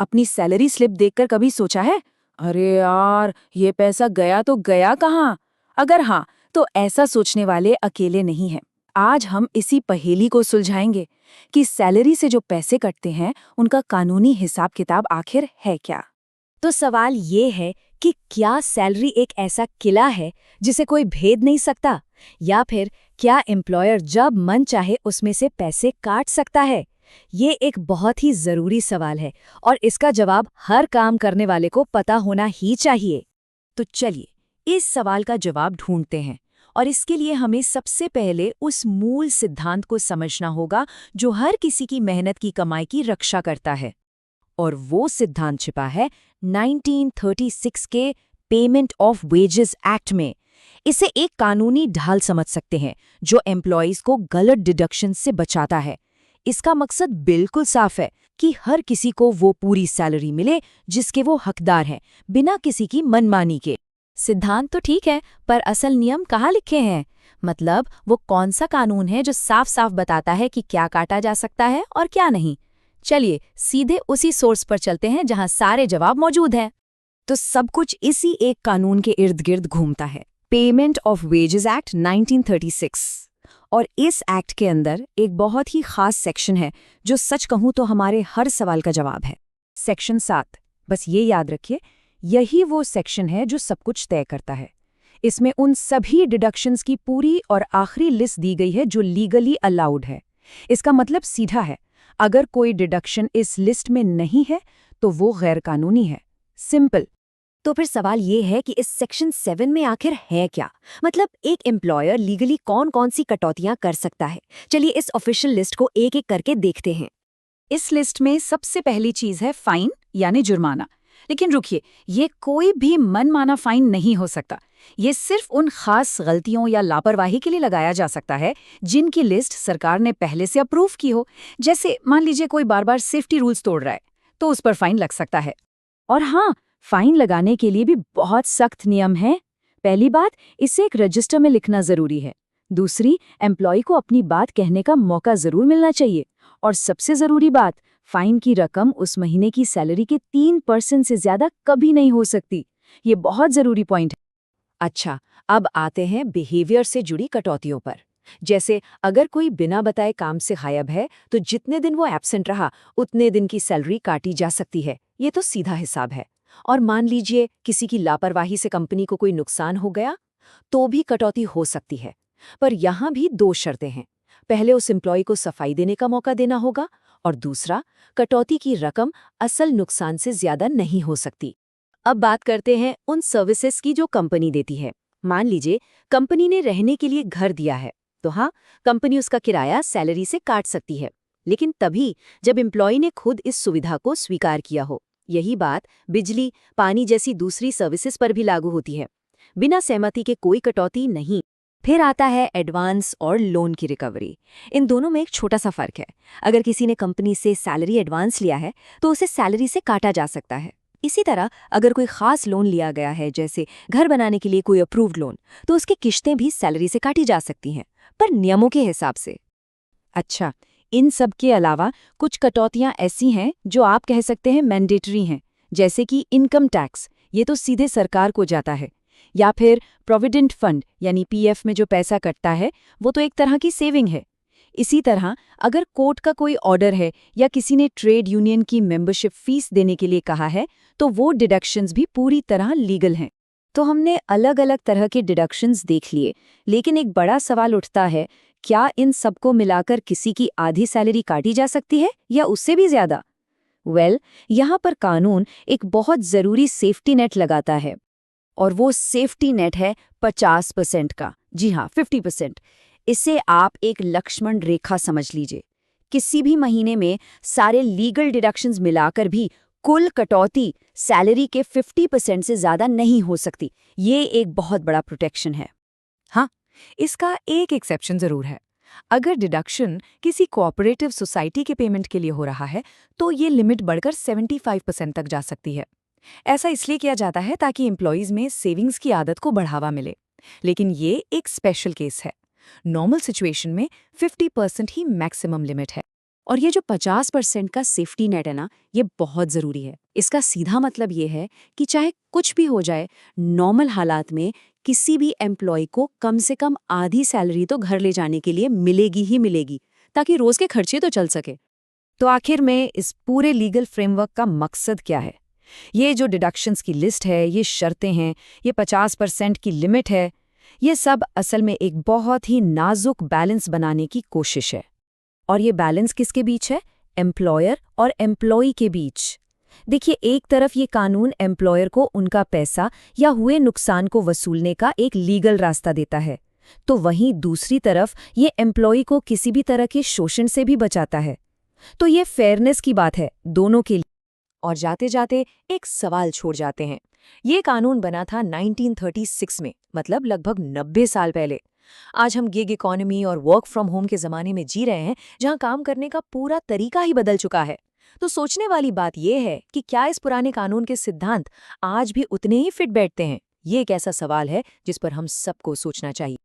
अपनी salary slip देखकर कभी सोचा है, अरे यार ये पैसा गया तो गया कहाँ? अगर हाँ, तो ऐसा सोचने वाले अकेले नहीं हैं। आज हम इसी पहेली को सुलझाएंगे कि सैलरी से जो पैसे कटते हैं उनका कानूनी हिसाब किताब आखिर है क्या। तो सवाल ये है कि क्या सैलरी एक ऐसा किला है जिसे कोई भेद नहीं सकता, या फिर क्या एम्प्लॉयर जब मन चाहे उसमें से पैसे काट सकता है? ये एक बहुत ही जरूरी सवाल है और इसका जवाब हर काम करने वाले को पता होना ही चाहिए। तो चलिए इस सवाल का जवाब ढूंढते हैं, और इसके लिए हमें सबसे पहले उस मूल सिद्धांत को समझना होगा जो हर किसी की मेहनत की कमाई की रक्षा करता है। और वो सिद्धांत छिपा है 1936 के पेमेंट ऑफ वेजेस एक्ट में। इसे एक कानूनी ढाल समझ सकते हैं जो एम्प्लॉयज को गलत डिडक्शन से बचाता है। इसका मकसद बिल्कुल साफ है कि हर किसी को वो पूरी सैलरी मिले जिसके वो हकदार हैं, बिना किसी की मनमानी के। सिद्धांत तो ठीक है, पर असल नियम कहाँ लिखे हैं? मतलब वो कौन सा कानून है जो साफ साफ बताता है कि क्या काटा जा सकता है और क्या नहीं? चलिए सीधे उसी सोर्स पर चलते हैं जहां सारे जवाब मौजूद हैं। तो सब कुछ इसी एक कानून के इर्द गिर्द घूमता है, पेमेंट ऑफ वेजेस एक्ट 1936। और इस एक्ट के अंदर एक बहुत ही खास सेक्शन है जो सच कहूं तो हमारे हर सवाल का जवाब है। सेक्शन 7। बस ये याद रखिए, यही वो सेक्शन है जो सब कुछ तय करता है। इसमें उन सभी डिडक्शंस की पूरी और आखिरी लिस्ट दी गई है जो लीगली अलाउड है। इसका मतलब सीधा है, अगर कोई डिडक्शन इस लिस्ट में नहीं है तो वो गैर कानूनी है। सिंपल। तो फिर सवाल ये है कि इस सेक्शन 7 में आखिर है क्या? मतलब एक एम्प्लॉयर लीगली कौन कौन सी कटौतियां कर सकता है? चलिए इस ऑफिशियल लिस्ट को एक एक करके देखते हैं। इस लिस्ट में सबसे पहली चीज है फाइन यानी जुर्माना। लेकिन रुकिए, ये कोई भी मनमाना फाइन नहीं हो सकता। ये सिर्फ उन खास गलतियों या लापरवाही के लिए लगाया जा सकता है जिनकी लिस्ट सरकार ने पहले से अप्रूव की हो। जैसे मान लीजिए कोई बार बार सेफ्टी रूल्स तोड़ रहा है तो उस पर फाइन लग सकता है। और हाँ, फाइन लगाने के लिए भी बहुत सख्त नियम हैं। पहली बात, इसे एक रजिस्टर में लिखना जरूरी है। दूसरी, एम्प्लॉय को अपनी बात कहने का मौका जरूर मिलना चाहिए। और सबसे जरूरी बात, फाइन की रकम उस महीने की सैलरी के 3% से ज्यादा कभी नहीं हो सकती। ये बहुत जरूरी पॉइंट है। अच्छा, अब आते हैं बिहेवियर से जुड़ी कटौतियों पर। जैसे अगर कोई बिना बताए काम से गायब है तो जितने दिन वो एब्सेंट रहा उतने दिन की सैलरी काटी जा सकती है। ये तो सीधा हिसाब है। और मान लीजिए किसी की लापरवाही से कंपनी को कोई नुकसान हो गया तो भी कटौती हो सकती है। पर यहाँ भी दो शर्तें हैं। पहले उस एम्प्लॉय को सफाई देने का मौका देना होगा, और दूसरा, कटौती की रकम असल नुकसान से ज्यादा नहीं हो सकती। अब बात करते हैं उन सर्विसेज की जो कंपनी देती है। मान लीजिए कंपनी ने रहने के लिए घर दिया है, तो हाँ, कंपनी उसका किराया सैलरी से काट सकती है, लेकिन तभी जब एम्प्लॉय ने खुद इस सुविधा को स्वीकार किया हो। यही बात बिजली, पानी जैसी दूसरी सर्विसेज पर भी लागू होती है। बिना सहमति के कोई कटौती नहीं। फिर आता है एडवांस और लोन की रिकवरी। इन दोनों में एक छोटा सा फर्क है। अगर किसी ने कंपनी से सैलरी एडवांस लिया है तो उसे सैलरी से काटा जा सकता है। इसी तरह अगर कोई खास लोन लिया गया है, जैसे घर बनाने के लिए कोई अप्रूव्ड लोन, तो उसकी किश्तें भी सैलरी से काटी जा सकती हैं, पर नियमों के हिसाब से। अच्छा, इन सब के अलावा कुछ कटौतियां ऐसी हैं जो आप कह सकते हैं मैंडेटरी हैं, जैसे कि इनकम टैक्स, ये तो सीधे सरकार को जाता है। या फिर प्रोविडेंट फंड यानी पीएफ में जो पैसा कटता है वो तो एक तरह की सेविंग है। इसी तरह अगर कोर्ट का कोई ऑर्डर है या किसी ने ट्रेड यूनियन की मेंबरशिप फीस देने के लिए कहा है तो वो डिडक्शंस भी पूरी तरह लीगल हैं। तो हमने अलग अलग तरह के डिडक्शंस देख लिए, लेकिन एक बड़ा सवाल उठता है, क्या इन सबको मिलाकर किसी की आधी सैलरी काटी जा सकती है या उससे भी ज्यादा? यहाँ पर कानून एक बहुत जरूरी सेफ्टी नेट लगाता है, और वो सेफ्टी नेट है 50% का। जी हाँ, 50%। इसे आप एक लक्ष्मण रेखा समझ लीजिए। किसी भी महीने में सारे लीगल डिडक्शंस मिलाकर भी कुल कटौती सैलरी के 50% से ज्यादा नहीं हो सकती। ये एक बहुत बड़ा प्रोटेक्शन है। हाँ, इसका एक एक्सेप्शन जरूर है। अगर डिडक्शन किसी कोऑपरेटिव सोसाइटी के पेमेंट के लिए हो रहा है तो ये लिमिट बढ़कर 75% तक जा सकती है। ऐसा इसलिए किया जाता है ताकि एम्प्लॉयज में सेविंग्स की आदत को बढ़ावा मिले। लेकिन ये एक स्पेशल केस है। नॉर्मल सिचुएशन में 50% ही मैक्सिमम लिमिट है। और ये जो 50% का सेफ्टी नेट है ना, ये बहुत ज़रूरी है। इसका सीधा मतलब ये है कि चाहे कुछ भी हो जाए, नॉर्मल हालात में किसी भी एम्प्लॉय को कम से कम आधी सैलरी तो घर ले जाने के लिए मिलेगी ही मिलेगी, ताकि रोज़ के खर्चे तो चल सके। तो आखिर में इस पूरे लीगल फ्रेमवर्क का मकसद क्या है? ये जो डिडक्शंस की लिस्ट है, ये शर्तें हैं, ये 50% की लिमिट है, ये सब असल में एक बहुत ही नाजुक बैलेंस बनाने की कोशिश है। और ये बैलेंस किसके बीच है? एम्प्लॉयर और एम्प्लॉई के बीच। देखिए, एक तरफ ये कानून एम्प्लॉयर को उनका पैसा या हुए नुकसान को वसूलने का एक लीगल रास्ता देता है, तो वहीं दूसरी तरफ ये एम्प्लॉई को किसी भी तरह के शोषण से भी बचाता है। तो ये फेयरनेस की बात है दोनों के लिए। और जाते जाते एक सवाल छोड़ जाते हैं। ये कानून बना था 1936 में, मतलब लगभग 90 साल पहले। आज हम गिग इकोनॉमी और वर्क फ्रॉम होम के ज़माने में जी रहे हैं, जहां काम करने का पूरा तरीका ही बदल चुका है। तो सोचने वाली बात यह है कि क्या इस पुराने कानून के सिद्धांत आज भी उतने ही फिट बैठते हैं? ये एक ऐसा सवाल है जिस पर हम सबको सोचना चाहिए।